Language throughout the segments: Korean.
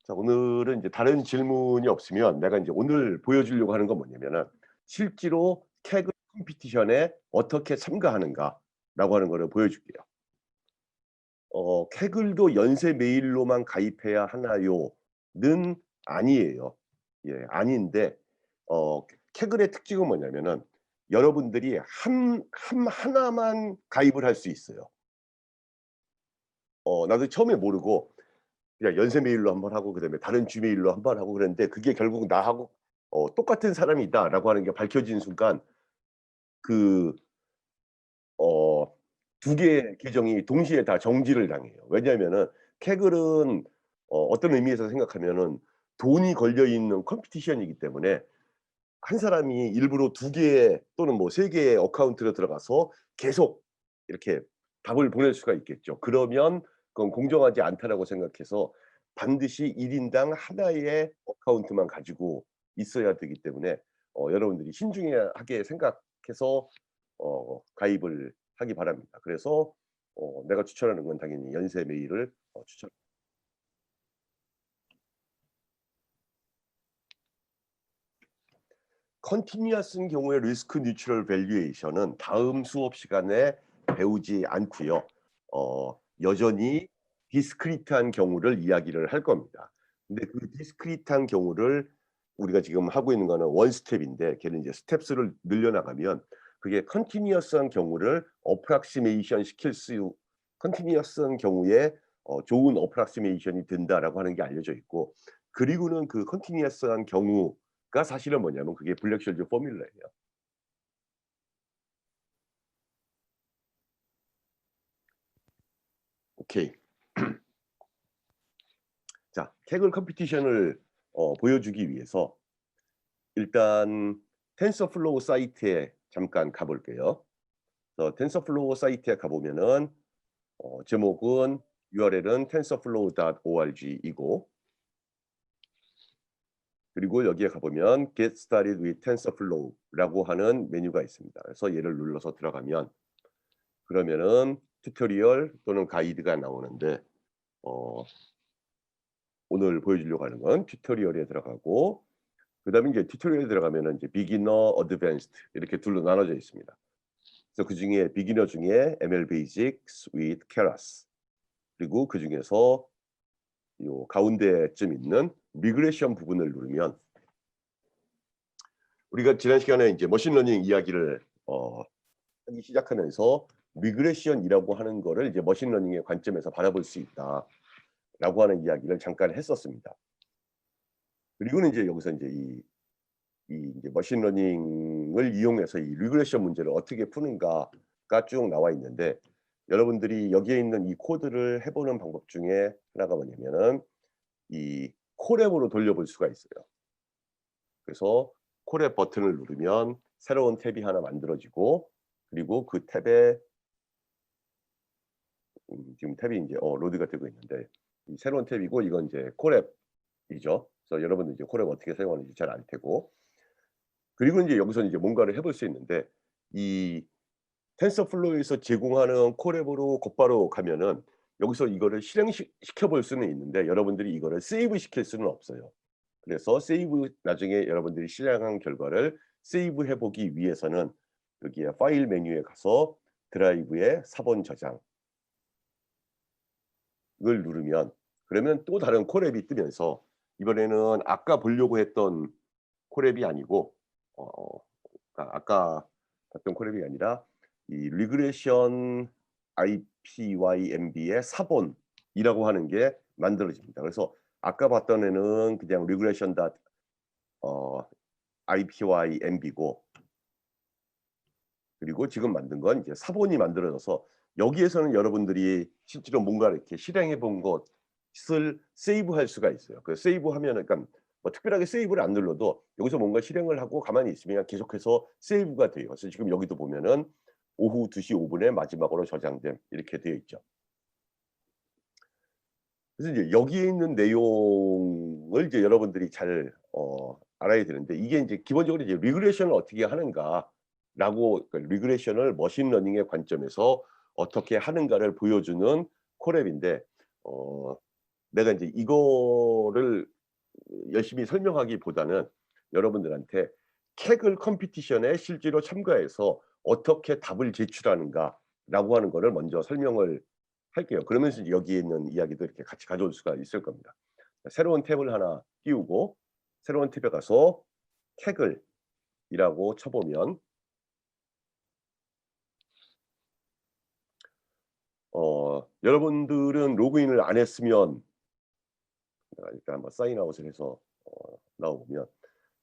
자, 오늘은 이제 다른 질문이 없으면 내가 이제 오늘 보여주려고 하는 건 뭐냐면은 실제로 캐글 컴피티션에 어떻게 참가하는가라고 하는 거를 보여줄게요. "캐글도 연세 메일로만 가입해야 하나요?"는 아니에요. 예, 아닌데 캐글의 특징은 뭐냐면은 여러분들이 하나만 가입을 할 수 있어요. 나도 처음에 모르고 그냥 연세 메일로 한번 하고 그다음에 다른 지메일로 한번 하고 그랬는데 그게 결국 나하고 "똑같은 사람이다."라고 하는 게 밝혀진 순간 그 어 두 개의 계정이 동시에 다 정지를 당해요. 왜냐하면은 캐글은 어떤 의미에서 생각하면은 돈이 걸려 있는 컴피티션이기 때문에 한 사람이 일부러 두 개의 또는 뭐 세 개의 어카운트로 들어가서 계속 이렇게 답을 보낼 수가 있겠죠. 그러면 그건 공정하지 않다라고 생각해서 반드시 1 인당 하나의 어카운트만 가지고 있어야 되기 때문에 여러분들이 신중하게 생각해서 가입을 하기 바랍니다. 그래서 내가 추천하는 건 당연히 연세 메일을 추천. 컨티니어스인 경우에 리스크 뉴트럴 밸류에이션은 다음 수업 시간에 배우지 않고요. 여전히 디스크리트한 경우를 이야기를 할 겁니다. 근데 그 디스크리트한 경우를 우리가 지금 하고 있는 거는 원 스텝인데 걔는 이제 스텝 수를 늘려 나가면 그게 컨티니어스한 경우를 어프락시메이션 시킬 수 컨티니어스한 경우에 좋은 어프락시메이션이 된다라고 하는 게 알려져 있고, 그리고는 그 컨티니어스한 경우가 사실은 뭐냐면 그게 블랙셔즈 포뮬러예요. 오케이. 자, 캐글 컴피티션을 보여주기 위해서 일단 텐서플로우 사이트에 잠깐 가 볼게요. 그래서 텐서플로우 사이트에 가 보면은 제목은 URL은 tensorflow.org이고, 그리고 여기에 가 보면 Get started with TensorFlow라고 하는 메뉴가 있습니다. 그래서 얘를 눌러서 들어가면 그러면은 튜토리얼 또는 가이드가 나오는데 어 오늘 보여주려고 하는 건 튜토리얼에 들어가고, 그다음에 이제 튜토리얼에 들어가면은 이제 비기너, 어드밴스드 이렇게 둘로 나눠져 있습니다. 그래서 그중에 비기너 중에 ML Basics with Keras, 그리고 그중에서 요 가운데쯤 있는 리그레션 부분을 누르면 우리가 지난 시간에 이제 머신러닝 이야기를 하기 시작하면서 리그레션이라고 하는 거를 이제 머신러닝의 관점에서 바라볼 수 있다라고 하는 이야기를 잠깐 했었습니다. 그리고는 이제 여기서 인제 이 이제 머신러닝을 이용해서 이 리그레션 문제를 어떻게 푸는가가 쭉 나와 있는데, 여러분들이 여기에 있는 이 코드를 해 보는 방법 중에 하나가 뭐냐면은 이 콜앱으로 돌려볼 수가 있어요. 그래서 콜앱 버튼을 누르면 새로운 탭이 하나 만들어지고, 그리고 그 탭에 지금 탭이 인제 로드가 되고 있는데 이 새로운 탭이고 이건 인제 콜앱이죠. 그래서 여러분들 이제 콜앱 어떻게 사용하는지 잘 알 테고, 그리고 인제 여기서는 이제 뭔가를 해볼 수 있는데 이 텐서플로우에서 제공하는 콜앱으로 곧바로 가면은 여기서 이거를 시켜 볼 수는 있는데 여러분들이 이거를 세이브 시킬 수는 없어요. 그래서 세이브 나중에 여러분들이 실행한 결과를 세이브해 보기 위해서는 여기에 파일 메뉴에 가서 드라이브에 사본 저장을 누르면 그러면 또 다른 콜앱이 뜨면서 이번에는 아까 보려고 했던 콜앱이 아니고 아까 봤던 콜앱이 아니라 이 리그레션 IPYMB의 사본이라고 하는 게 만들어집니다. 그래서 아까 봤던 애는 그냥 regression 어 IPYMB고, 그리고 지금 만든 건 이제 사본이 만들어져서 여기에서는 여러분들이 실제로 뭔가 이렇게 실행해 본 것을 세이브할 수가 있어요. 그 세이브하면은 그러니까 뭐 특별하게 세이브를 안 눌러도 여기서 뭔가 실행을 하고 가만히 있으면 계속해서 세이브가 돼요. 그래서 지금 여기도 보면은 오후 2시 5 분에 마지막으로 저장됨 이렇게 되어 있죠. 그래서 이제 여기에 있는 내용을 이제 여러분들이 잘 알아야 되는데, 이게 인제 기본적으로 이제 리그레션을 어떻게 하는가라고, 그러니까 리그레션을 머신러닝의 관점에서 어떻게 하는가를 보여주는 콜앱인데 어 내가 인제 이거를 열심히 설명하기보다는 여러분들한테 Kaggle 컴피티션에 실제로 참가해서 어떻게 답을 제출하는가라고 하는 거를 먼저 설명을 할게요. 그러면서 이제 여기에 있는 이야기도 이렇게 같이 가져올 수가 있을 겁니다. 새로운 탭을 하나 띄우고 새로운 탭에 가서 Kaggle이라고 쳐 보면 여러분들은 로그인을 안 했으면 일단 한번 사인아웃을 해서 나와 보면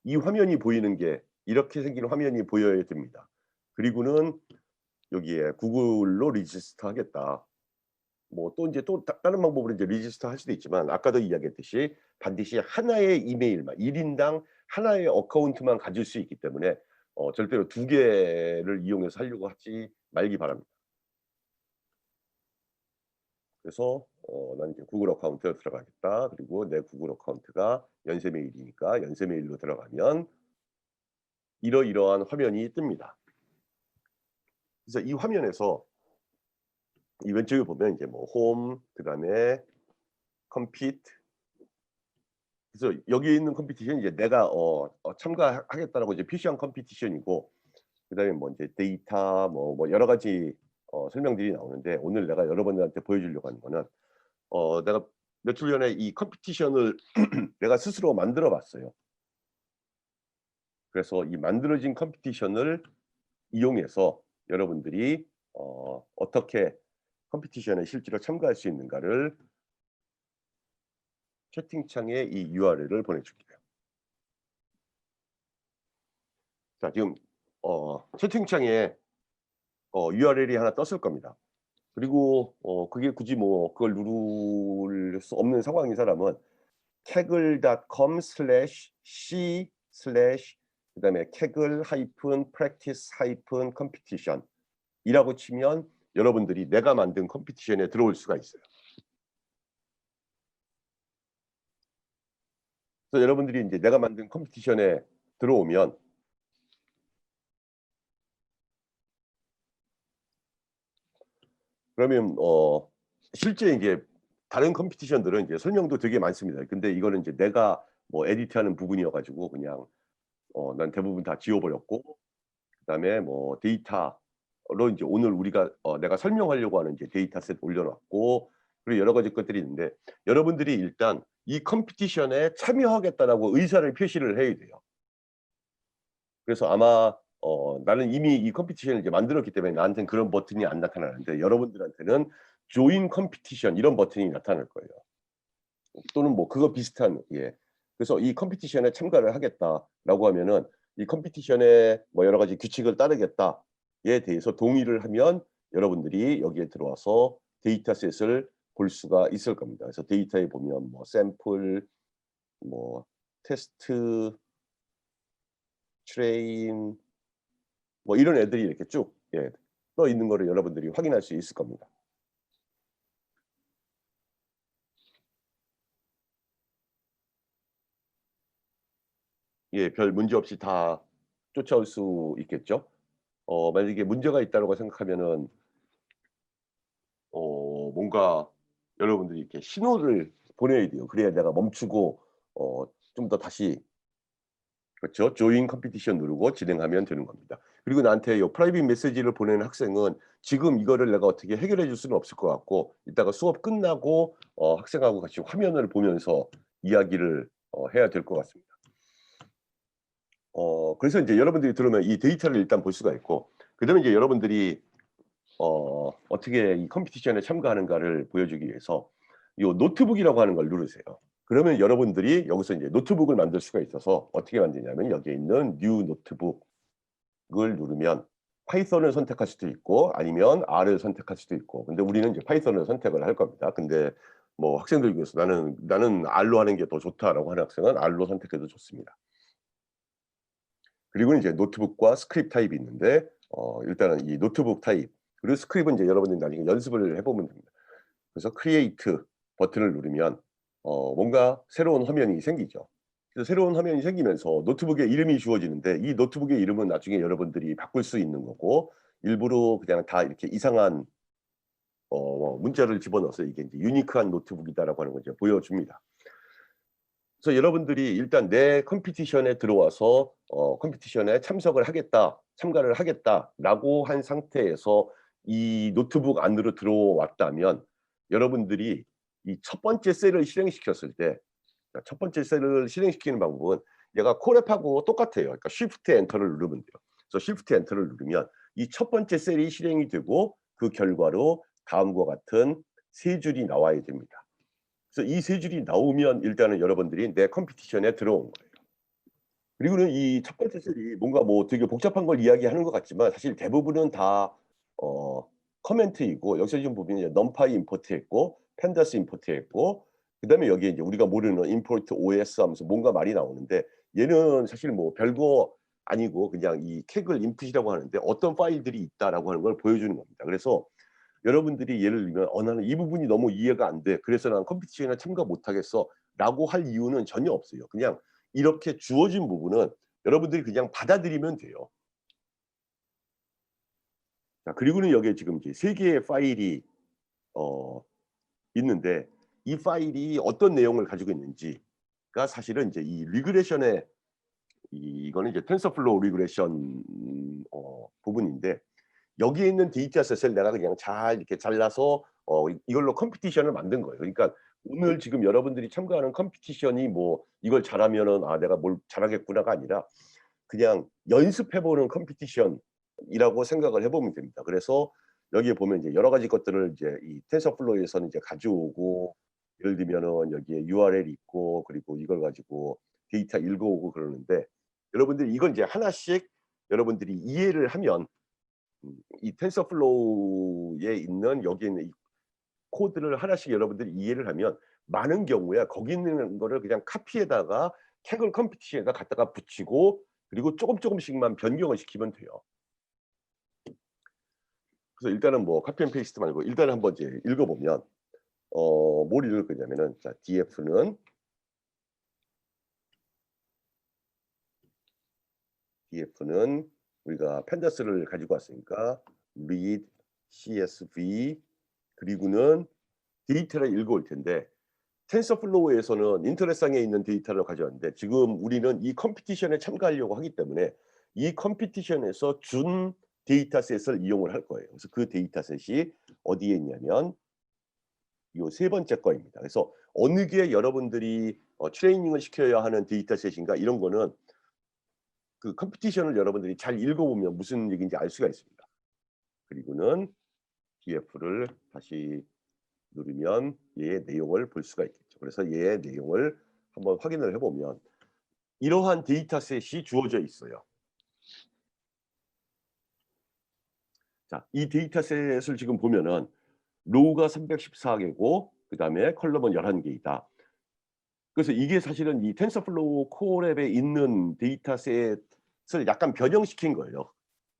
이 화면이 보이는 게 이렇게 생긴 화면이 보여야 됩니다. 그리고는 여기에 구글로 리지스터 하겠다. 뭐 또 인제 또 다른 방법으로 이제 리지스터 할 수도 있지만 아까도 이야기했듯이 반드시 하나의 이메일만 1 인당 하나의 어카운트만 가질 수 있기 때문에 절대로 2 개를 이용해서 하려고 하지 말기 바랍니다. 그래서 나는 이제 구글 어카운트에 들어가겠다. 그리고 내 구글 어카운트가 연세 메일이니까 연세 메일로 들어가면 이러이러한 화면이 뜹니다. 그래서 이 화면에서 이 왼쪽에 보면 이제 뭐 홈 그다음에 컴피트 그래서 여기에 있는 컴피티션이 이제 내가 참가하겠다라고 이제 표시한 컴피티션이고 그다음에 뭐 인제 데이터 뭐 여러 가지 설명들이 나오는데 오늘 내가 여러분들한테 보여주려고 하는 거는 내가 며칠 전에 이 컴피티션을 내가 스스로 만들어 봤어요. 그래서 이 만들어진 컴피티션을 이용해서 여러분들이 어떻게 컴피티션에 실제로 참가할 수 있는가를 채팅창에 이 URL을 보내줄게요. 자 지금 채팅창에 URL이 하나 떴을 겁니다. 그리고 그게 굳이 뭐 그걸 누를 수 없는 상황인 사람은 kaggle.com/c/ 그다음에 kaggle-practice-competition 이라고 치면 여러분들이 내가 만든 컴피티션에 들어올 수가 있어요. 그래서 여러분들이 인제 내가 만든 컴피티션에 들어오면 그러면 실제 인제 다른 컴피티션들은 인제 설명도 되게 많습니다. 근데 이거는 인제 내가 뭐 에디트하는 부분이어 가지고 그냥 난 대부분 다 지워 버렸고 그다음에 뭐 데이터로 인제 오늘 우리가 내가 설명하려고 하는 이제 데이터셋 올려 놨고 그리고 여러 가지 것들이 있는데 여러분들이 일단 이 컴피티션에 참여하겠다라고 의사를 표시를 해야 돼요. 그래서 아마 나는 이미 이 컴피티션을 이제 만들었기 때문에 나한테는 그런 버튼이 안 나타나는데 여러분들한테는 join competition 이런 버튼이 나타날 거예요. 또는 뭐 그거 비슷한 그래서 이 컴피티션에 참가를 하겠다라고 하면은 이 컴피티션의 뭐 여러 가지 규칙을 따르겠다에 대해서 동의를 하면 여러분들이 여기에 들어와서 데이터셋을 볼 수가 있을 겁니다. 그래서 데이터에 보면 뭐 샘플, 뭐 테스트, 트레인 뭐 이런 애들이 이렇게 쭉 떠 있는 거를 여러분들이 확인할 수 있을 겁니다. 별 문제 없이 다 쫓아올 수 있겠죠. 만약에 문제가 있다고 생각하면은 뭔가 여러분들이 이렇게 신호를 보내야 돼요. 그래야 내가 멈추고 좀 더 다시 그렇죠. 조인 컴피티션 누르고 진행하면 되는 겁니다. 그리고 나한테 요 프라이빗 메시지를 보내는 학생은 지금 이거를 내가 어떻게 해결해 줄 수는 없을 것 같고 이따가 수업 끝나고 학생하고 같이 화면을 보면서 이야기를 해야 될 것 같습니다. 그래서 인제 여러분들이 들어오면 이 데이터를 일단 볼 수가 있고 그다음에 이제 여러분들이 어떻게 이 컴피티션에 참가하는가를 보여주기 위해서 요 노트북이라고 하는 걸 누르세요. 그러면 여러분들이 여기서 인제 노트북을 만들 수가 있어서 어떻게 만드냐면 여기에 있는 뉴 노트북을 누르면 파이썬을 선택할 수도 있고 아니면 R을 선택할 수도 있고 근데 우리는 이제 파이썬을 선택을 할 겁니다. 근데 뭐 학생들 중에서 "나는 R로 하는 게 더 좋다."라고 하는 학생은 R로 선택해도 좋습니다. 그리고 이제 노트북과 스크립트 타입이 있는데 일단은 이 노트북 타입 그리고 스크립트는 이제 여러분들이 나중에 연습을 해 보면 됩니다. 그래서 크리에이트 버튼을 누르면 뭔가 새로운 화면이 생기죠. 그래서 새로운 화면이 생기면서 노트북에 이름이 주어지는데 이 노트북의 이름은 나중에 여러분들이 바꿀 수 있는 거고 일부러 그냥 다 이렇게 이상한 문자를 집어넣어서 이게 이제 유니크한 노트북이다라고 하는 걸 이제 보여줍니다. 그래서 여러분들이 일단 내 컴피티션에 들어와서 컴피티션에 참가를 하겠다라고 한 상태에서 이 노트북 안으로 들어왔다면 여러분들이 이 첫 번째 셀을 실행시켰을 때 첫 번째 셀을 실행시키는 방법은 얘가 콜앱하고 똑같아요. 그러니까 Shift 엔터를 누르면 돼요. 그래서 Shift 엔터를 누르면 이 첫 번째 셀이 실행이 되고 그 결과로 다음과 같은 세 줄이 나와야 됩니다. 그래서 이 세 줄이 나오면 일단은 여러분들이 내 컴피티션에 들어온 거예요. 그리고는 이 첫 번째 셀이 뭔가 뭐 되게 복잡한 걸 이야기하는 것 같지만 사실 대부분은 다 어 커멘트이고 여기서 지금 보면 이제 numpy 임포트했고 pandas 임포트했고 그다음에 여기에 이제 우리가 모르는 import os 하면서 뭔가 말이 나오는데 얘는 사실 뭐 별거 아니고 그냥 이 객을 인풋이라고 하는데 어떤 파일들이 있다라고 하는 걸 보여주는 겁니다. 그래서 여러분들이 예를 들면 나는 이 부분이 너무 이해가 안 돼. 그래서 난 컴피티션에 참가 못 하겠어."라고 할 이유는 전혀 없어요. 그냥 이렇게 주어진 부분은 여러분들이 그냥 받아들이면 돼요. 자 그리고는 여기에 지금 이제 3 개의 파일이 어 있는데 이 파일이 어떤 내용을 가지고 있는지가 사실은 이제 이 리그레션의 이거는 이제 텐서플로우 리그레션 부분인데 여기에 있는 데이터셋을 내가 그냥 잘 이렇게 잘라서 이걸로 컴피티션을 만든 거예요. 그러니까 오늘 지금 여러분들이 참가하는 컴피티션이 뭐 이걸 잘하면은 '아 내가 뭘 잘하겠구나.'가 아니라 그냥 연습해 보는 컴피티션이라고 생각을 해 보면 됩니다. 그래서 여기에 보면 이제 여러 가지 것들을 이제 이 텐서플로우에서는 이제 가져오고 예를 들면은 여기에 URL이 있고 그리고 이걸 가지고 데이터 읽어 오고 그러는데 여러분들이 이걸 이제 하나씩 여러분들이 이해를 하면 이 텐서플로우에 있는 여기에 있는 이 코드를 하나씩 여러분들이 이해를 하면 많은 경우에 거기 있는 거를 그냥 카피에다가 캔글 컴피티션에다 갖다가 붙이고 그리고 쪼금씩만 변경을 시키면 돼요. 그래서 일단은 뭐 카피 앤 페이스트 말고 일단은 한번 이제 읽어 보면 뭘 읽을 거냐면은 자 df는 우리가 판다스를 가지고 왔으니까 read csv 그리고는 데이터를 읽어 올 텐데 텐서플로우에서는 인터넷상에 있는 데이터를 가져왔는데 지금 우리는 이 컴피티션에 참가하려고 하기 때문에 이 컴피티션에서 준 데이터셋을 이용을 할 거예요. 그래서 그 데이터셋이 어디에 있냐면 요 세 번째 거입니다. 그래서 어느 게 여러분들이 트레이닝을 시켜야 하는 데이터셋인가 이런 거는 그 컴피티션을 여러분들이 잘 읽어보면 무슨 얘기인지 알 수가 있습니다. 그리고는 df를 다시 누르면 얘의 내용을 볼 수가 있겠죠. 그래서 얘의 내용을 한번 확인을 해 보면 이러한 데이터셋이 주어져 있어요. 자, 이 데이터셋을 지금 보면은 로우가 314 개고 그다음에 컬럼은 11 개이다. 그래서 이게 사실은 이 텐서플로우 코어랩에 있는 데이터셋을 약간 변형시킨 거예요.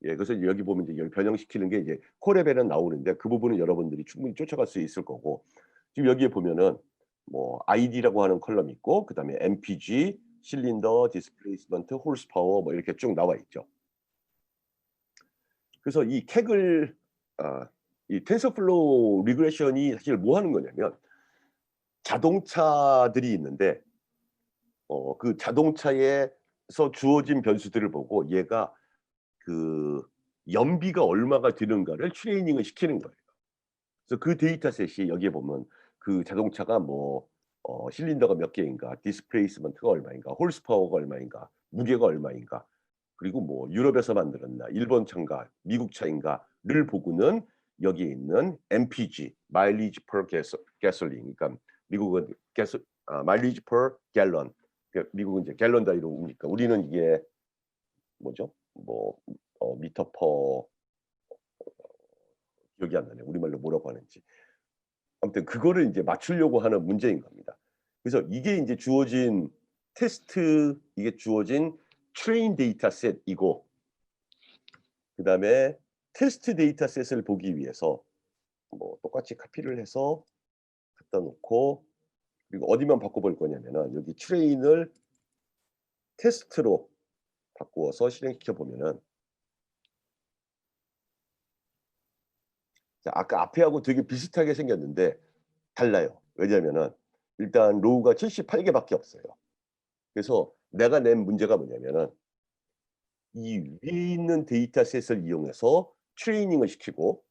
예 그래서 여기 보면 이제 여기 변형시키는 게 이제 코랩에는 나오는데 그 부분은 여러분들이 충분히 쫓아갈 수 있을 거고 지금 여기에 보면은 뭐 id라고 하는 컬럼이 있고 그다음에 mpg, 실린더, 디스플레이스먼트, 홀스파워 뭐 이렇게 쭉 나와 있죠. 그래서 이 객을 이 텐서플로우 리그레션이 사실 뭐 하는 거냐면 자동차들이 있는데 그 자동차에서 주어진 변수들을 보고 얘가 그 연비가 얼마가 드는가를 트레이닝을 시키는 거예요. 그래서 그 데이터셋이 여기에 보면 그 자동차가 뭐 실린더가 몇 개인가, 디스플레이스먼트가 얼마인가, 홀스파워가 얼마인가, 무게가 얼마인가, 그리고 뭐 유럽에서 만들었나, 일본 차인가, 미국 차인가를 보고는 여기에 있는 MPG, 마일리지 퍼 가솔린 그러니까 미국은 마일리지 퍼 갤런 미국은 이제 갤런 단위로 우니까 우리는 이게 뭐죠? 뭐 미터 퍼 기억이 안 나네요. 우리말로 뭐라고 하는지. 아무튼 그거를 인제 맞추려고 하는 문제인 겁니다. 그래서 이게 인제 주어진 이게 주어진 트레인 데이터셋이고 그다음에 테스트 데이터셋을 보기 위해서 뭐 똑같이 카피를 해서 갖다 놓고 그리고 어디만 바꿔 볼 거냐면은 여기 트레인을 테스트로 바꾸어서 실행시켜 보면은 자, 아까 앞에하고 되게 비슷하게 생겼는데 달라요. 왜냐면은 일단 로우가 78 개밖에 없어요. 그래서 내가 낸 문제가 뭐냐면은 이 위에 있는 데이터셋을 이용해서 트레이닝을 시키고,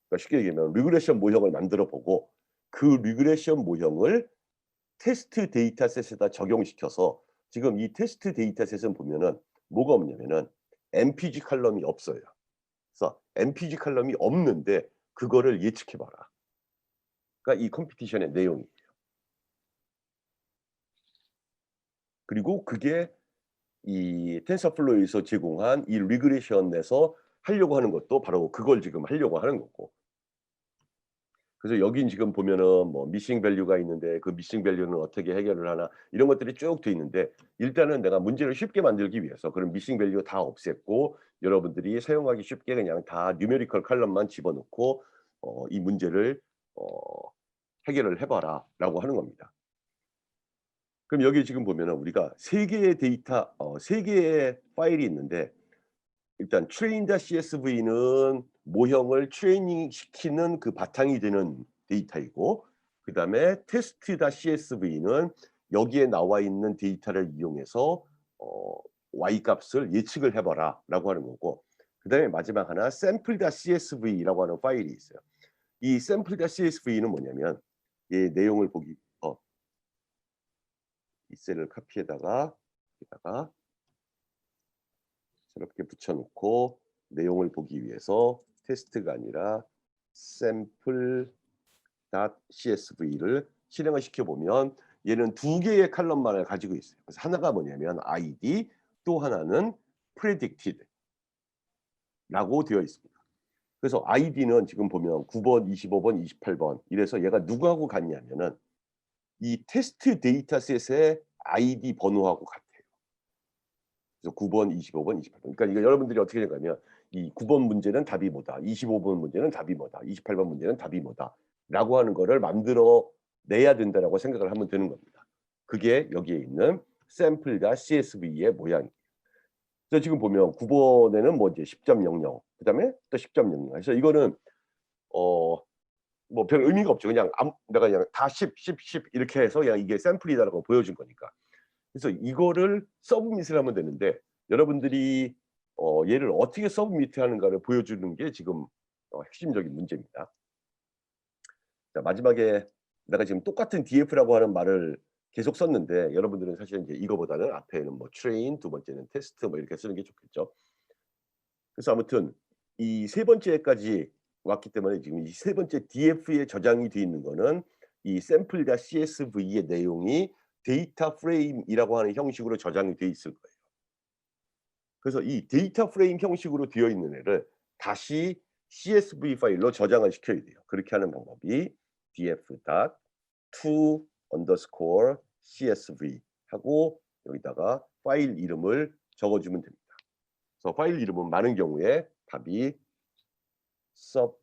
그러니까 쉽게 얘기하면 리그레션 모형을 만들어 보고 그 리그레션 모형을 테스트 데이터셋에다 적용시켜서, 지금 이 테스트 데이터셋은 보면은 뭐가 없냐면은 MPG 칼럼이 없어요. 그래서 MPG 칼럼이 없는데 그거를 예측해 봐라. 그러니까 이 컴피티션의 내용이. 그리고 그게 이 텐서플로우에서 제공한 이 리그레션에서 하려고 하는 것도 바로 그걸 지금 하려고 하는 거고. 그래서 여긴 지금 보면은 뭐 미싱 밸류가 있는데 그 미싱 밸류는 어떻게 해결을 하나 이런 것들이 쭉 돼 있는데, 일단은 내가 문제를 쉽게 만들기 위해서 그런 미싱 밸류 다 없앴고 여러분들이 사용하기 쉽게 그냥 다 뉴메리컬 칼럼만 집어넣고 이 문제를 어 "해결을 해 봐라."라고 하는 겁니다. 그럼 여기 지금 보면은 우리가 3 개의 데이터 3 개의 파일이 있는데, 일단 train.csv는 모형을 트레이닝 시키는 그 바탕이 되는 데이터이고, 그다음에 test.csv는 여기에 나와 있는 데이터를 이용해서 어 y 값을 예측을 해 봐라라고 하는 거고, 그다음에 마지막 하나 sample.csv라고 하는 파일이 있어요. 이 sample.csv는 뭐냐면 이 내용을 보기 이 셀을 카피에다가 여기다가 새롭게 붙여 놓고 내용을 보기 위해서 테스트가 아니라 sample.csv를 실행을 시켜 보면 얘는 2 개의 칼럼만을 가지고 있어요. 그래서 하나가 뭐냐면 id, 또 하나는 predicted라고 되어 있습니다. 그래서 id는 지금 보면 9 번, 25 번, 28 번 이래서 얘가 누구하고 같냐면은 이 테스트 데이터셋의 id 번호하고 같아요. 그래서 9 번, 25 번, 28 번. 그러니까 이거 여러분들이 어떻게 생각하면 이 9번 문제는 답이 뭐다. 25번 문제는 답이 뭐다. 28번 문제는 답이 뭐다.'라고 하는 거를 만들어 내야 된다라고 생각을 하면 되는 겁니다. 그게 여기에 있는 샘플과 CSV의 모양이에요. 그래서 지금 보면 9 번에는 뭐 이제 10.00 그다음에 또 10.00 그래서 이거는 어 뭐 별 의미가 없죠. 그냥 내가 그냥 다 10, 10, 10 이렇게 해서 그냥 이게 샘플이다라고 보여준 거니까. 그래서 이거를 서브밋을 하면 되는데, 여러분들이 얘를 어떻게 서브밋하는가를 보여주는 게 지금 핵심적인 문제입니다. 자, 마지막에 내가 지금 똑같은 DF라고 하는 말을 계속 썼는데 여러분들은 사실 인제 이거보다는 앞에는 뭐 train, 두 번째는 test 뭐 이렇게 쓰는 게 좋겠죠. 그래서 아무튼 이 세 번째까지 왔기 때문에 지금 이 세 번째 DF에 저장이 돼 있는 거는 이 sample.csv의 내용이 데이터 프레임이라고 하는 형식으로 저장이 돼 있을 거예요. 그래서 이 데이터 프레임 형식으로 되어 있는 애를 다시 CSV 파일로 저장을 시켜야 돼요. 그렇게 하는 방법이 df.to_csv 하고 여기다가 파일 이름을 적어 주면 됩니다. 그래서 파일 이름은 많은 경우에 답이 sub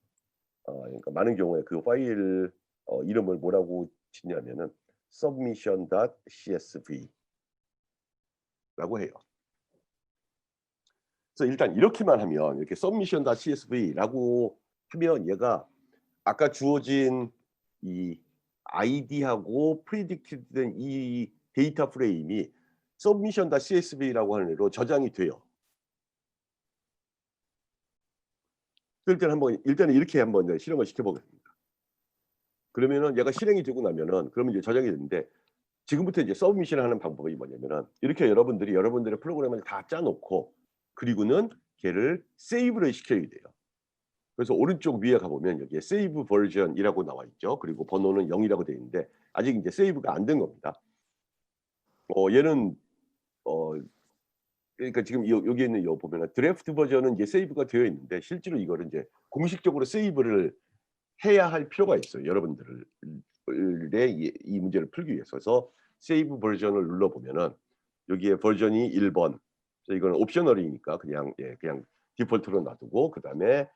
그러니까 많은 경우에 그 파일 이름을 뭐라고 짓냐면은 submission.csv라고 해요. 그래서 일단 이렇게만 하면 이렇게 submission.csv라고 하면 얘가 아까 주어진 이 id하고 predicted 된 이 데이터 프레임이 submission.csv라고 하는 애로 저장이 돼요. 일단은 이렇게 한번 이제 실행을 시켜 보겠습니다. 그러면은 얘가 실행이 되고 나면은 그러면 이제 저장이 되는데, 지금부터 이제 서브미션을 하는 방법이 뭐냐면은 이렇게 여러분들이 여러분들의 프로그램을 다 짜 놓고 그리고는 걔를 세이브를 시켜야 돼요. 그래서 오른쪽 위에 가 보면 여기에 세이브 버전이라고 나와 있죠. 그리고 번호는 0 이라고 되어 있는데 아직 인제 세이브가 안 된 겁니다. 얘는 어 그러니까 지금 여기에 있는 요 보면은 드래프트 버전은 이제 세이브가 되어 있는데 실제로 이거를 인제 공식적으로 세이브를 해야 할 필요가 있어요. 여러분들을 의 이 문제를 풀기 위해서. 그래서 세이브 버전을 눌러 보면은 여기에 버전이 1 번. 그래서 이거는 옵셔널이니까 그냥 그냥 디폴트로 놔두고, 그다음에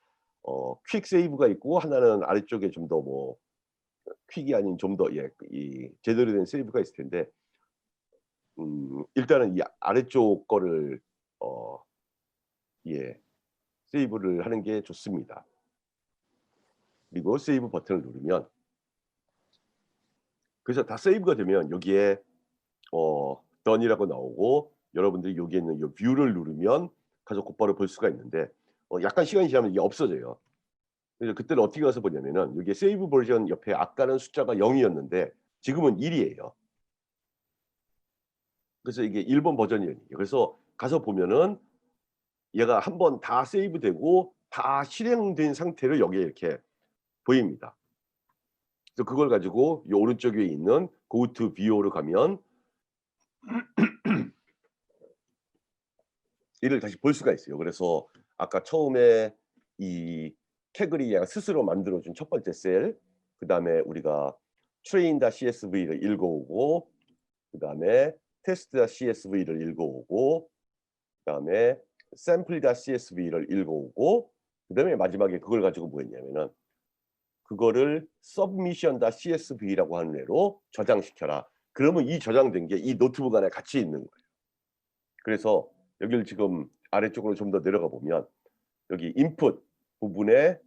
퀵 세이브가 있고 하나는 아래쪽에 좀 더 뭐 퀵이 아닌 좀 더 이 제대로 된 세이브가 있을 텐데, 일단은 이 아래쪽 거를 어 예 세이브를 하는 게 좋습니다. 그리고 세이브 버튼을 누르면 그래서 다 세이브가 되면 여기에 done이라고 나오고 여러분들이 여기에 있는 이 뷰를 누르면 가서 곧바로 볼 수가 있는데 약간 시간이 지나면 이게 없어져요. 그래서 그때는 어떻게 가서 보냐면은 여기에 세이브 버전 옆에 아까는 숫자가 0 이었는데 지금은 1 이에요. 그래서 이게 일본 버전이에요. 그래서 가서 보면은 얘가 한번 다 세이브되고 다 실행된 상태로 여기에 이렇게 보입니다. 그래서 그걸 가지고 이 오른쪽 위에 있는 Go to VO로 가면 이를 다시 볼 수가 있어요. 그래서 아까 처음에 이 캐글이 얘가 스스로 만들어 준 첫 번째 셀, 그다음에 우리가 train.csv를 읽어오고, 그다음에 test.csv를 읽어오고, 그다음에 sample.csv를 읽어오고, 그다음에 마지막에 그걸 가지고 뭐 했냐면은 그거를 submission.csv라고 하는 애로 저장시켜라. 그러면 이 저장된 게 이 노트북 안에 같이 있는 거예요. 그래서 여기를 지금 아래쪽으로 좀 더 내려가 보면 여기 인풋 부분에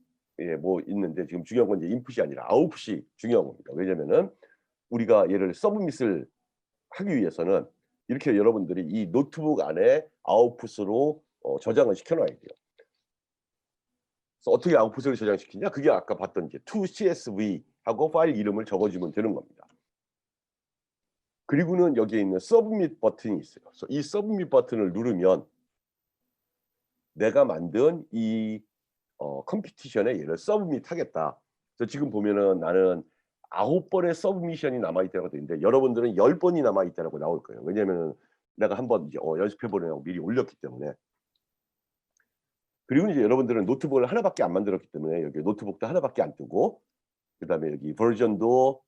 뭐 있는데 지금 중요한 건 이제 인풋이 아니라 아웃풋이 중요한 겁니다. 왜냐면은 우리가 얘를 서브밋을 하기 위해서는 이렇게 여러분들이 이 노트북 안에 아웃풋으로 저장을 시켜 놔야 돼요. 그래서 어떻게 아웃풋을 저장시키냐? 그게 아까 봤던 이제 to CSV 하고 파일 이름을 적어 주면 되는 겁니다. 그리고는 여기에 있는 서브밋 버튼이 있어요. 그래서 이 서브밋 버튼을 누르면 내가 만든 이 컴피티션에 얘를 서브밋 하겠다. 그래서 지금 보면은 나는 9번의 서브미션이 남아 있다고 되어 있는데 여러분들은 10번이 남아 있다라고 나올 거예요. 왜냐면은 내가 한번 이제 연습해 보려고 미리 올렸기 때문에. 그리고 이제 여러분들은 노트북을 하나밖에 안 만들었기 때문에 여기 노트북도 하나밖에 안 뜨고, 그다음에 여기 버전도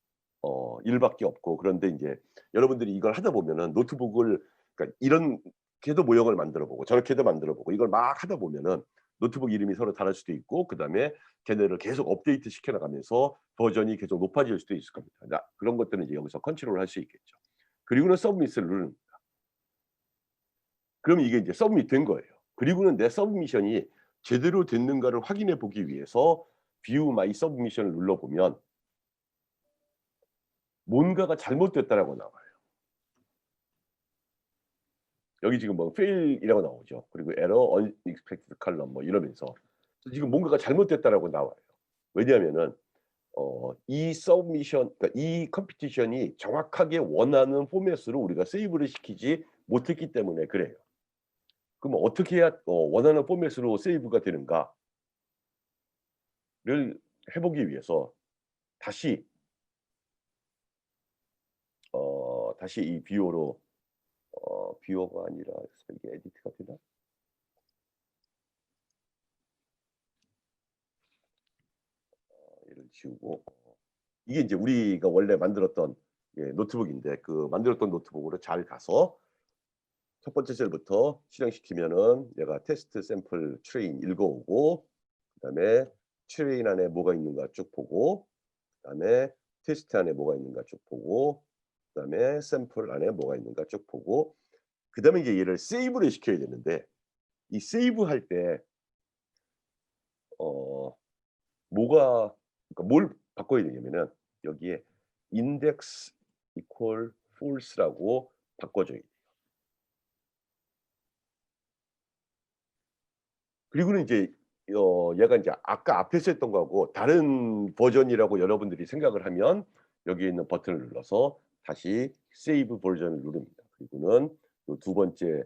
1 밖에 없고, 그런데 인제 여러분들이 이걸 하다 보면은 노트북을, 그러니까 이렇게도 모형을 만들어 보고 저렇게도 만들어 보고 이걸 막 하다 보면은 노트북 이름이 서로 다를 수도 있고, 그다음에 걔네를 계속 업데이트 시켜 나가면서 버전이 계속 높아질 수도 있을 겁니다. 그런 것들은 이제 여기서 컨트롤할 수 있겠죠. 그리고는 서브밋을 누릅니다. 그러면 이게 인제 서브밋 된 거예요. 그리고는 내 서브미션이 제대로 됐는가를 확인해 보기 위해서 View My Submission을 눌러 보면 뭔가가 잘못됐다라고 나와요. 여기 지금 뭐 fail이라고 나오죠. 그리고 error, unexpected column 뭐 이러면서 지금 뭔가가 잘못됐다라고 나와요. 왜냐하면은 이 서브미션, 그러니까 이 컴피티션이 정확하게 원하는 포맷으로 우리가 세이브를 시키지 못했기 때문에 그래요. 그럼 어떻게 해야 원하는 포맷으로 세이브가 되는가를 해 보기 위해서 다시 다시 이 뷰어로 뷰어가 아니라 이게 에디트가 되나? 얘를 지우고 이게 인제 우리가 원래 만들었던 노트북인데 그 만들었던 노트북으로 잘 가서 첫 번째 셀부터 실행시키면은 얘가 테스트 샘플 트레인 읽어오고, 그다음에 트레인 안에 뭐가 있는가 쭉 보고, 그다음에 테스트 안에 뭐가 있는가 쭉 보고, 그다음에 샘플 안에 뭐가 있는가 쭉 보고, 그다음에 이제 얘를 세이브를 시켜야 되는데 이 세이브할 때 어 뭐가, 그러니까 뭘 바꿔야 되냐면은 여기에 index equal false라고 바꿔줘야 돼요. 그리고는 이제 얘가 인제 아까 앞에서 했던 거하고 다른 버전이라고 여러분들이 생각을 하면 여기에 있는 버튼을 눌러서 다시 세이브 버전을 누릅니다. 그리고는 요 두 번째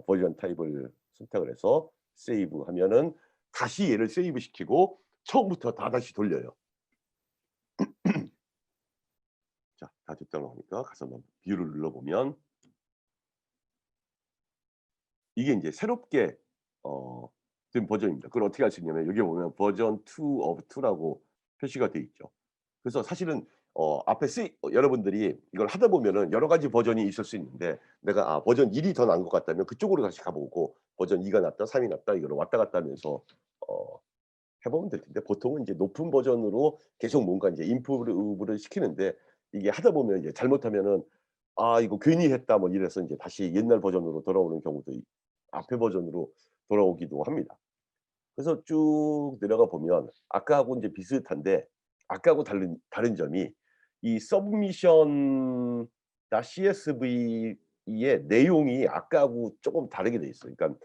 버전 타입을 선택을 해서 세이브 하면은 다시 얘를 세이브 시키고 처음부터 다시 돌려요. 자, 다 됐다고 하니까 가서 한번 뷰를 눌러보면 이게 인제 새롭게 된 버전입니다. 그걸 어떻게 알 수 있냐면 여기 보면 버전 2 of 2 라고 표시가 돼 있죠. 그래서 사실은 앞에 여러분들이 이걸 하다 보면은 여러 가지 버전이 있을 수 있는데 내가 버전 1이 더 나은 것 같다면 그쪽으로 다시 가 보고 버전 2가 낫다, 3이 낫다 이거를 왔다 갔다 하면서 어 해 보면 될 텐데, 보통은 이제 높은 버전으로 계속 뭔가 인제 임프루브를 시키는데 이게 하다 보면 이제 잘못하면은 '아 이거 괜히 했다.' 뭐 이래서 인제 다시 옛날 버전으로 돌아오는 경우도 앞에 버전으로 돌아오기도 합니다. 그래서 쭉 내려가 보면 아까하고 인제 비슷한데 아까하고 다른 점이 이 submission.csv의 내용이 아까하고 쪼금 다르게 돼 있어요. 그러니까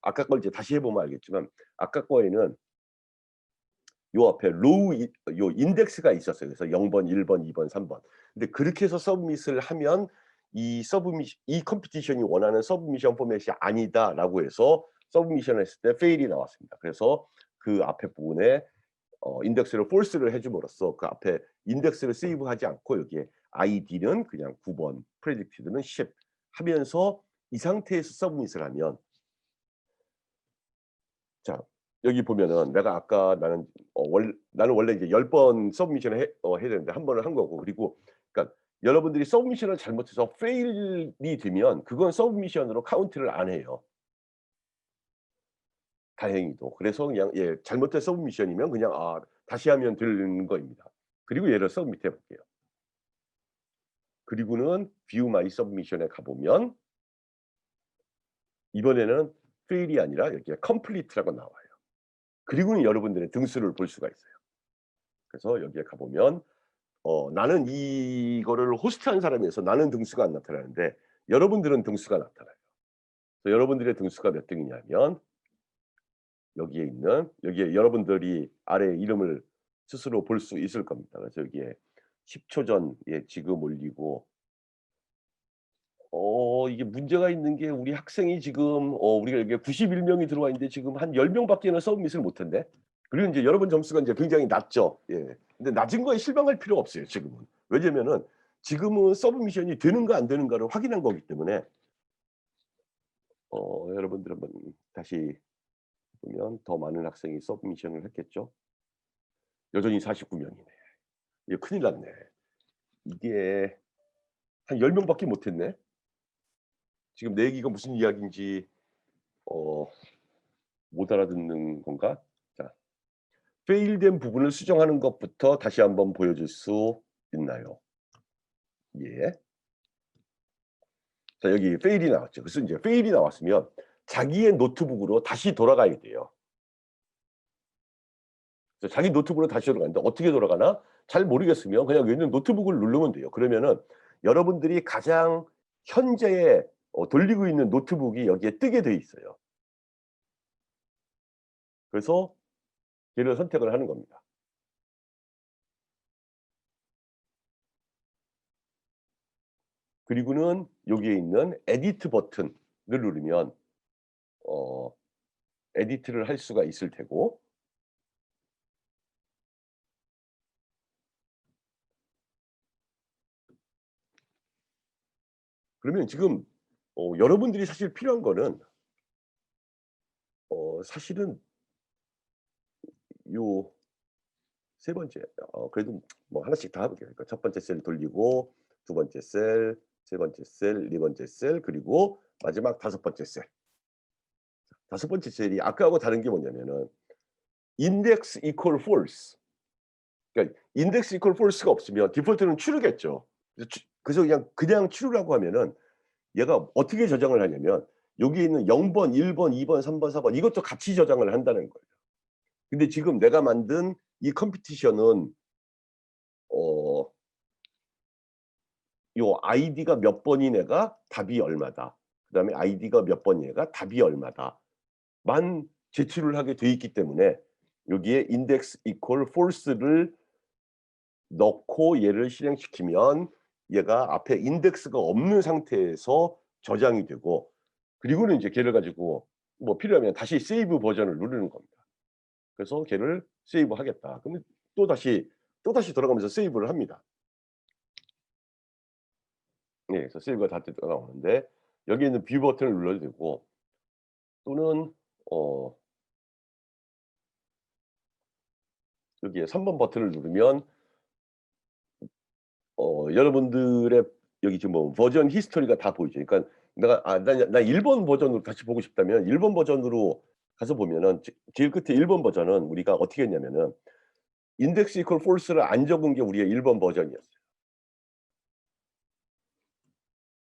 아까 걸 이제 다시 해 보면 알겠지만 아까 거에는 요 앞에 로우 요 인덱스가 있었어요. 그래서 0 번, 1 번, 2 번, 3 번. 근데 그렇게 해서 서브밋을 하면 이 컴피티션이 원하는 서브미션 포맷이 아니다라고 해서 서브미션을 했을 때 fail이 나왔습니다. 그래서 그 앞에 부분에 인덱스를 false를 해 줌으로써 그 앞에 인덱스를 세이브하지 않고 여기에 id는 그냥 9 번, predicted는 10 하면서 이 상태에서 서브밋을 하면 자 여기 보면은 내가 아까 나는 원래 이제 10번 서브미션을 해야 되는데 한 번을 한 거고 그리고 그러니까 여러분들이 서브미션을 잘못해서 페일이 되면 그건 서브미션으로 카운트를 안 해요, 다행히도. 그래서 그냥 잘못된 서브미션이면 그냥 다시 하면 되는 거입니다. 그리고 얘를 서브밋 해 볼게요. 그리고는 view my submission에 가 보면 이번에는 페일이 아니라 여기에 complete라고 나와요. 그리고는 여러분들의 등수를 볼 수가 있어요. 그래서 여기에 가 보면 나는 이거를 호스트한 사람이어서 나는 등수가 안 나타나는데 여러분들은 등수가 나타나요. 그래서 여러분들의 등수가 몇 등이냐면 여기에 여러분들이 아래 이름을 스스로 볼 수 있을 겁니다. 그래서 여기에 10초 전에 지금 올리고 이게 문제가 있는 게 우리 학생이 지금 우리가 여기에 91 명이 들어와 있는데 지금 한 10 명밖에는 서브밋을 못 했네. 그리고 인제 여러분 점수가 인제 굉장히 낮죠. 예. 근데 낮은 거에 실망할 필요가 없어요 지금은. 왜냐면은 지금은 서브미션이 되는가 안 되는가를 확인한 거기 때문에 여러분들 한번 다시 보면 더 많은 학생이 서브미션을 했겠죠. 여전히 49 명이네. 이거 큰일 났네. 이게 한 10 명밖에 못 했네. 지금 내 얘기가 무슨 이야기인지 어 못 알아듣는 건가? 자, 페일된 부분을 수정하는 것부터 다시 한번 보여줄 수 있나요? 예. 자 여기 페일이 나왔죠. 그래서 인제 페일이 나왔으면 자기의 노트북으로 다시 돌아가야 돼요. 그래서 자기 노트북으로 다시 돌아가는데 어떻게 돌아가나 잘 모르겠으면 그냥 얘는 노트북을 누르면 돼요. 그러면은 여러분들이 가장 현재에 돌리고 있는 노트북이 여기에 뜨게 돼 있어요. 그래서 걔를 선택을 하는 겁니다. 그리고는 여기에 있는 에디트 버튼을 누르면 어 에디트를 할 수가 있을 테고 그러면 지금 여러분들이 사실 필요한 거는 사실은 요 세 번째 그래도 뭐 하나씩 다 해 볼게요. 그러니까 첫 번째 셀 돌리고 두 번째 셀, 세 번째 셀, 네 번째 셀 그리고 마지막 다섯 번째 셀. 다섯 번째 셀이 아까하고 다른 게 뭐냐면은 index equal false 그러니까 index equal false가 없으면 디폴트는 true겠죠. 그래서 그냥 true라고 하면은 얘가 어떻게 저장을 하냐면 여기에 있는 0 번, 1 번, 2 번, 3 번, 4번 이것도 같이 저장을 한다는 거예요. 근데 지금 내가 만든 이 컴피티션은 어 요 아이디가 몇 번인 애가 답이 얼마다. 그다음에 아이디가 몇 번인 애가 답이 얼마다.만 제출을 하게 돼 있기 때문에 여기에 index equal false를 넣고 얘를 실행시키면 얘가 앞에 인덱스가 없는 상태에서 저장이 되고 그리고는 인제 걔를 가지고 뭐 필요하면 다시 세이브 버전을 누르는 겁니다. 그래서 걔를 세이브하겠다. 그러면 또다시 돌아가면서 세이브를 합니다. 예. 그래서 세이브가 다 됐다가 나오는데 여기에 있는 뷰 버튼을 눌러도 되고 또는 어 여기에 3번 버튼을 누르면 여러분들의 여기 지금 뭐 버전 히스토리가 다 보이죠. 그러니까 내가 나 1번 버전으로 다시 보고 싶다면 1번 버전으로 가서 보면은 제일 끝에 1번 버전은 우리가 어떻게 했냐면은 index equal false를 안 적은 게 우리의 1번 버전이었어요.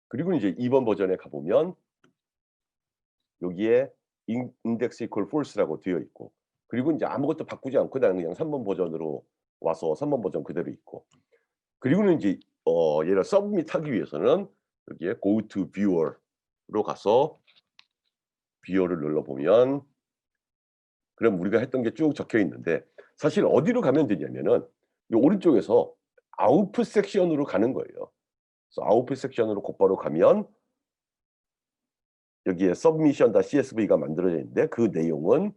그리고 이제 2번 버전에 가 보면 여기에 index equal false라고 되어 있고 그리고 인제 아무것도 바꾸지 않고 나는 그냥 3번 버전으로 와서 3번 버전 그대로 있고 그리고는 인제 얘를 서브밋하기 위해서는 여기에 go to viewer로 가서 viewer를 눌러 보면 그럼 우리가 했던 게 쭉 적혀 있는데 사실 어디로 가면 되냐면은 요 오른쪽에서 output 섹션으로 가는 거예요. 그래서 output 섹션으로 곧바로 가면 여기에 submission.csv가 만들어져 있는데 그 내용은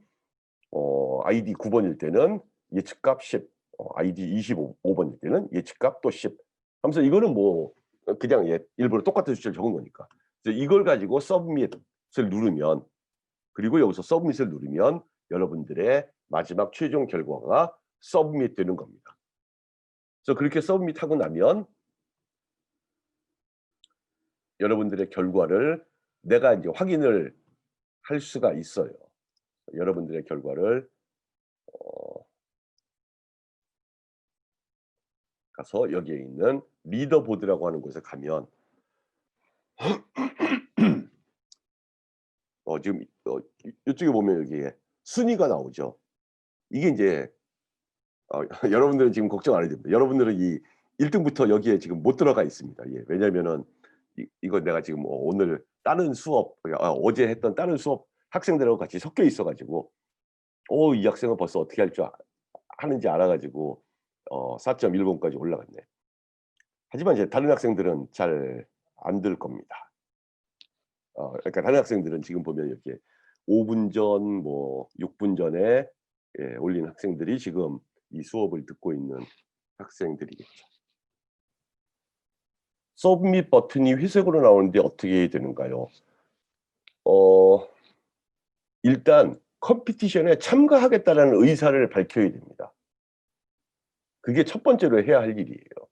id 9 번일 때는 예측값 10 id 25 번일 때는 예측값 또 10 하면서 이거는 뭐 그냥 일부러 똑같은 숫자를 적은 거니까. 그래서 이걸 가지고 submit을 누르면 그리고 여기서 submit을 누르면 여러분들의 마지막 최종 결과가 submit 되는 겁니다. 그래서 그렇게 submit하고 나면 여러분들의 결과를 내가 인제 확인을 할 수가 있어요. 여러분들의 결과를 어 가서 여기에 있는 리더보드라고 하는 곳에 가면 지금 요쪽에 보면 여기에 순위가 나오죠. 이게 인제 여러분들은 지금 걱정 안 해도 됩니다. 여러분들은 이 1 등부터 여기에 지금 못 들어가 있습니다. 예. 왜냐면은 이거 내가 지금 오늘 다른 수업 어제 했던 다른 수업 학생들하고 같이 섞여 있어 가지고 이 학생은 벌써 어떻게 할 줄 하는지 알아 가지고 4.1 번까지 올라갔네. 하지만 이제 다른 학생들은 잘 안 들 겁니다. 그러니까 다른 학생들은 지금 보면 이렇게 5분 전 뭐 6분 전에 올린 학생들이 지금 이 수업을 듣고 있는 학생들이겠죠. 서브밋 버튼이 회색으로 나오는데 어떻게 되는가요? 어 일단 컴피티션에 참가하겠다라는 의사를 밝혀야 됩니다. 그게 첫 번째로 해야 할 일이에요.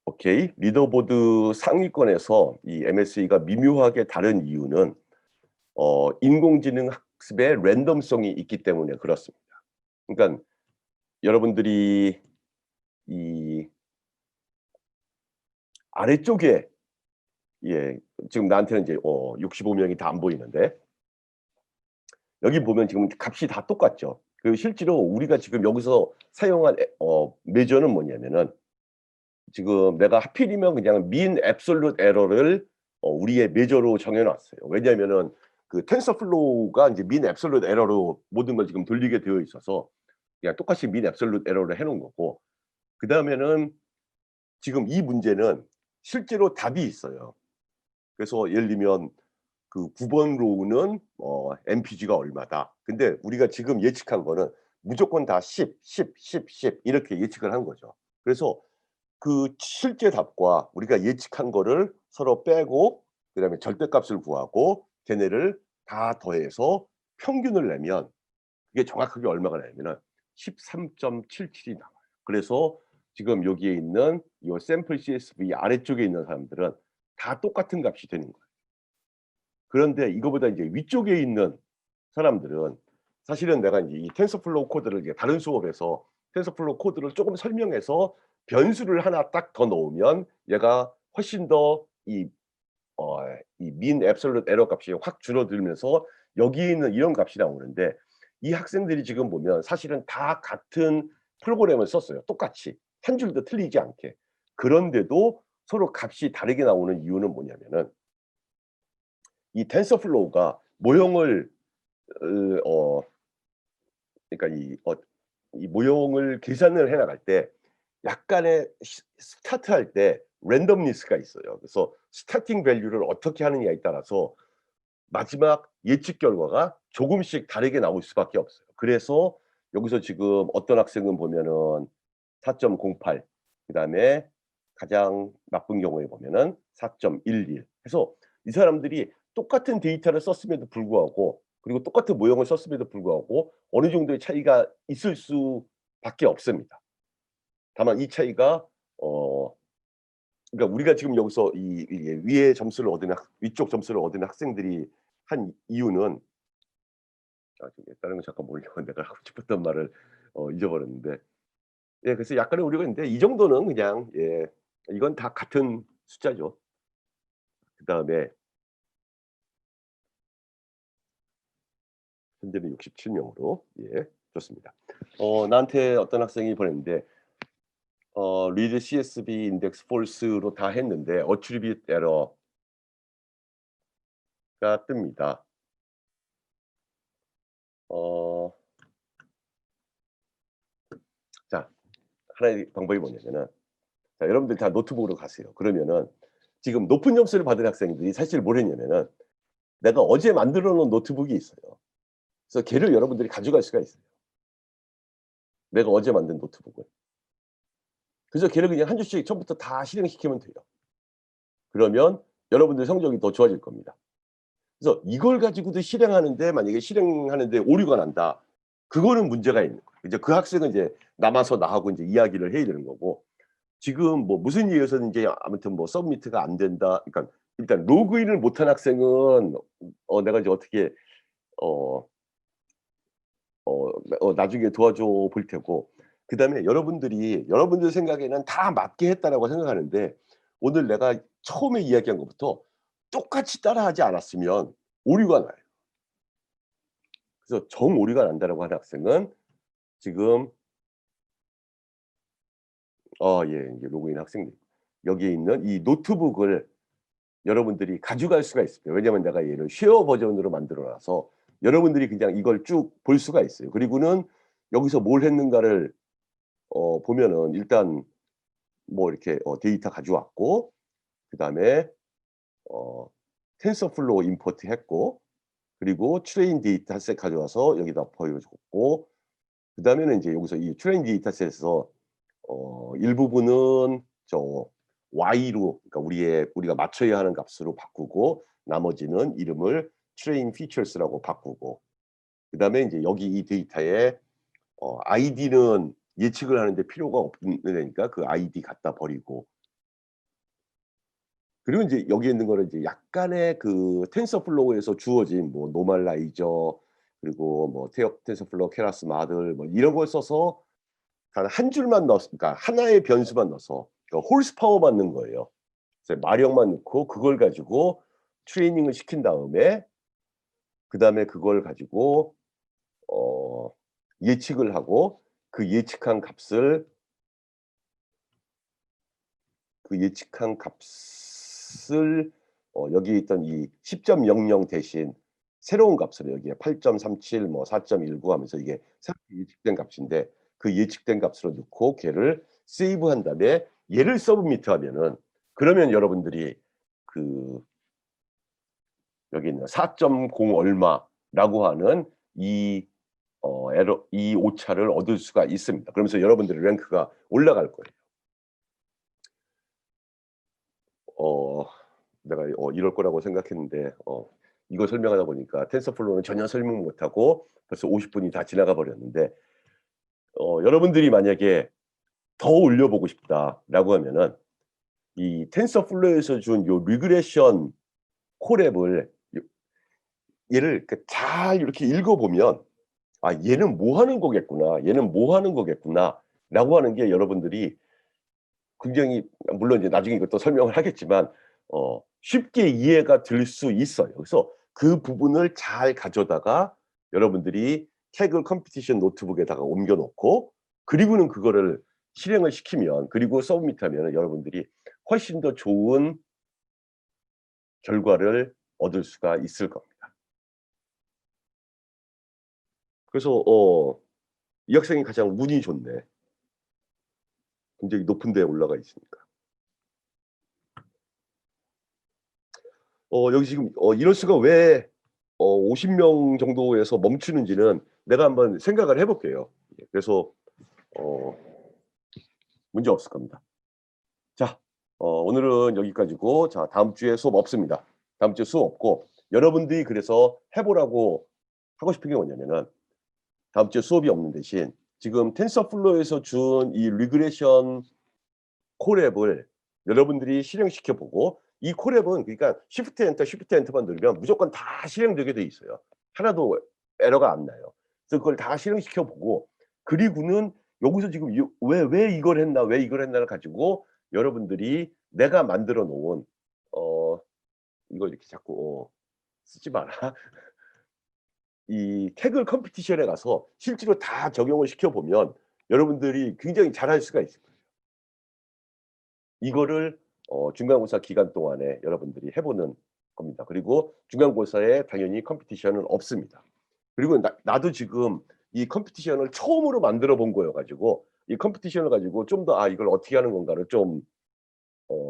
오케이. 리더보드 상위권에서 이 MSE가 미묘하게 다른 이유는 인공지능 학습의 랜덤성이 있기 때문에 그렇습니다. 그러니까 여러분들이 이 아래쪽에 지금 나한테는 이제 65 명이 다 안 보이는데 여기 보면 지금 값이 다 똑같죠. 실제로 우리가 지금 여기서 사용한 메저는 뭐냐면은 지금 내가 하필이면 그냥 mean absolute error를 우리의 메저로 정해 놨어요. 왜냐하면은 그 텐서플로우가 인제 mean absolute error로 모든 걸 지금 돌리게 되어 있어서 그냥 똑같이 mean absolute error를 해 놓은 거고 그다음에는 지금 이 문제는 실제로 답이 있어요. 그래서 예를 들면 그 9번 로우는 MPG가 얼마다. 근데 우리가 지금 예측한 거는 무조건 다 10, 10, 10, 10 이렇게 예측을 한 거죠. 그래서 그 실제 답과 우리가 예측한 거를 서로 빼고 그다음에 절대값을 구하고 걔네를 다 더해서 평균을 내면 그게 정확하게 얼마가 나냐면은 13.77이 나와요. 그래서 지금 여기에 있는 이 샘플 CSV 아래쪽에 있는 사람들은 다 똑같은 값이 되는 거예요. 그런데 이거보다 이제 위쪽에 있는 사람들은 사실은 내가 인제 이 텐서플로우 코드를 이제 다른 수업에서 텐서플로우 코드를 쪼금 설명해서 변수를 하나 딱 더 넣으면 얘가 훨씬 더 이 mean absolute error 값이 확 줄어들면서 여기에 있는 이런 값이 나오는데 이 학생들이 지금 보면 사실은 다 같은 프로그램을 썼어요 똑같이. 한 줄도 틀리지 않게. 그런데도 서로 값이 다르게 나오는 이유는 뭐냐면은 이 텐서플로우가 모형을 으 어 그러니까 이 모형을 계산을 해 나갈 때 약간의 스타트할 때 랜덤니스가 있어요. 그래서 스타팅 밸류를 어떻게 하느냐에 따라서 마지막 예측 결과가 조금씩 다르게 나올 수밖에 없어요. 그래서 여기서 지금 어떤 학생은 보면은 4.08 그다음에 가장 나쁜 경우에 보면은 4.11 해서 이 사람들이 똑같은 데이터를 썼음에도 불구하고 그리고 똑같은 모형을 썼음에도 불구하고 어느 정도의 차이가 있을 수밖에 없습니다. 다만 이 차이가 그러니까 우리가 지금 여기서 이게 위에 점수를 얻은 위쪽 점수를 얻은 학생들이 한 이유는 저기 다른 거 잠깐 보려고 내가 하고 싶었던 말을 잊어버렸는데 그래서 약간의 우려가 있는데 이 정도는 그냥 이건 다 같은 숫자죠. 그다음에 현재는 67명으로 예 좋습니다. 나한테 어떤 학생이 보냈는데 read CSV index false로 다 했는데 attribute error가 뜹니다. 자 하나의 방법이 뭐냐면은 자 여러분들 다 노트북으로 가세요. 그러면은 지금 높은 점수를 받은 학생들이 사실 뭘 했냐면은 내가 어제 만들어 놓은 노트북이 있어요. 그래서 걔를 여러분들이 가져갈 수가 있어요. 내가 어제 만든 노트북을. 그래서 걔를 그냥 한 줄씩 처음부터 다 실행시키면 돼요. 그러면 여러분들 성적이 더 좋아질 겁니다. 그래서 이걸 가지고도 실행하는데 만약에 실행하는데 오류가 난다. 그거는 문제가 있는 거예요. 이제 그 학생은 이제 남아서 나하고 인제 이야기를 해야 되는 거고 지금 뭐 무슨 이유에서 인제 아무튼 뭐 서브미트가 안 된다. 그러니까 일단 로그인을 못한 학생은 내가 이제 어떻게 어 나중에 도와줘 볼 테고 그다음에 여러분들 생각에는 다 맞게 했다라고 생각하는데 오늘 내가 처음에 이야기한 것부터 똑같이 따라하지 않았으면 오류가 나요. 그래서 정오류가 난다라고 하는 학생은 지금 예 이제 로그인 학생들 여기에 있는 이 노트북을 여러분들이 가져갈 수가 있습니다. 왜냐하면 내가 얘를 쉐어 버전으로 만들어 놔서 여러분들이 그냥 이걸 쭉 볼 수가 있어요. 그리고는 여기서 뭘 했는가를 보면은 일단 뭐 이렇게 데이터 가져왔고 그다음에 어 텐서플로우 임포트 했고 그리고 트레인 데이터셋 가져와서 여기다 보여줬고 그다음에는 인제 여기서 이 트레인 데이터셋에서 일부분은 y로 그러니까 우리가 맞춰야 하는 값으로 바꾸고 나머지는 이름을 train features라고 바꾸고 그다음에 인제 여기 이 데이터에 id는 예측을 하는데 필요가 없는 애니까 그 id 갖다 버리고 그리고 인제 여기에 있는 거는 이제 약간의 그 텐서플로우에서 주어진 뭐 노멀라이저 그리고 뭐 텐서플로우 케라스 마들 뭐 이런 걸 써서 단 한 줄만 그러니까 하나의 변수만 넣어서 그러니까 홀스파워만 넣은 거예요. 그래서 마력만 넣고 그걸 가지고 트레이닝을 시킨 다음에 그다음에 그걸 가지고 어 예측을 하고 그 예측한 값을 여기에 있던 이 10.00 대신 새로운 값으로 여기에 8.37 뭐 4.19 하면서 이게 새롭게 예측된 값인데 그 예측된 값으로 넣고 걔를 세이브한 다음에 얘를 서브미트하면은 그러면 여러분들이 그 여기 있는 4.0 얼마라고 하는 이 오차를 얻을 수가 있습니다. 그러면서 여러분들의 랭크가 올라갈 거예요. 어 내가 이럴 거라고 생각했는데 이거 설명하다 보니까 텐서플로우는 전혀 설명 못 하고 벌써 50 분이 다 지나가 버렸는데 여러분들이 만약에 더 올려보고 싶다라고 하면은 이 텐서플로우에서 준 요 리그레션 콜앱을 얘를 잘 이렇게 읽어 보면 '아 얘는 뭐 하는 거겠구나. 얘는 뭐 하는 거겠구나.'라고 하는 게 여러분들이 굉장히 물론 이제 나중에 이것도 설명을 하겠지만 쉽게 이해가 될 수 있어요. 그래서 그 부분을 잘 가져다가 여러분들이 Kaggle 컴피티션 노트북에다가 옮겨 놓고 그리고는 그거를 실행을 시키면 그리고 서브미트하면은 여러분들이 훨씬 더 좋은 결과를 얻을 수가 있을 겁니다. 그래서 이 학생이 가장 운이 좋네. 굉장히 높은 데에 올라가 있으니까. 여기 지금 이럴 수가 왜 50명 정도에서 멈추는지는 내가 한번 생각을 해 볼게요. 예 그래서 어 문제 없을 겁니다. 자 오늘은 여기까지고 자 다음 주에 수업 없습니다. 다음 주에 수업 없고 여러분들이 그래서 해 보라고 하고 싶은 게 뭐냐면은 다음 주에 수업이 없는 대신 지금 텐서플로우에서 준 이 리그레션 콜앱을 여러분들이 실행시켜 보고 이 콜앱은 그러니까 쉬프트 엔터, 쉬프트 엔터만 누르면 무조건 다 실행되게 돼 있어요. 하나도 에러가 안 나요. 그래서 그걸 다 실행시켜 보고 그리고는 여기서 지금 왜 이걸 했나, 왜 이걸 했나를 가지고 여러분들이 내가 만들어 놓은 어 이거 이렇게 자꾸 쓰지 마라. 이 태글 컴피티션에 가서 실제로 다 적용을 시켜 보면 여러분들이 굉장히 잘할 수가 있을 거예요. 이거를 중간고사 기간 동안에 여러분들이 해 보는 겁니다. 그리고 중간고사에 당연히 컴피티션은 없습니다. 그리고 나도 지금 이 컴피티션을 처음으로 만들어 본 거여 가지고 이 컴피티션을 가지고 좀 더 '아 이걸 어떻게 하는 건가.'를 좀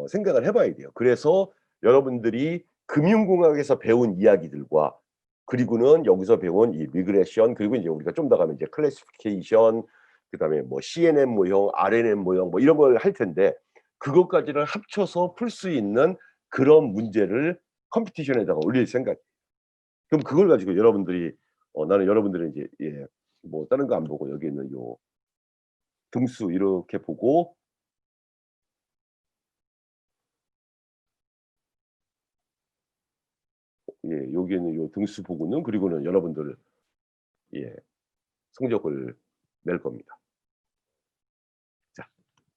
생각을 해 봐야 돼요. 그래서 여러분들이 금융공학에서 배운 이야기들과 그리고는 여기서 배운 이 리그레션 그리고 인제 우리가 좀 더 가면 이제 클래시피케이션 그다음에 뭐 CNN 모형, RNN 모형 뭐 이런 걸 할 텐데 그것까지를 합쳐서 풀 수 있는 그런 문제를 컴피티션에다가 올릴 생각 그럼 그걸 가지고 여러분들이 나는 여러분들은 이제 뭐 다른 거 안 보고 여기 있는 요 등수 이렇게 보고 여기 있는 요 등수 보고는 그리고는 여러분들 예 성적을 낼 겁니다.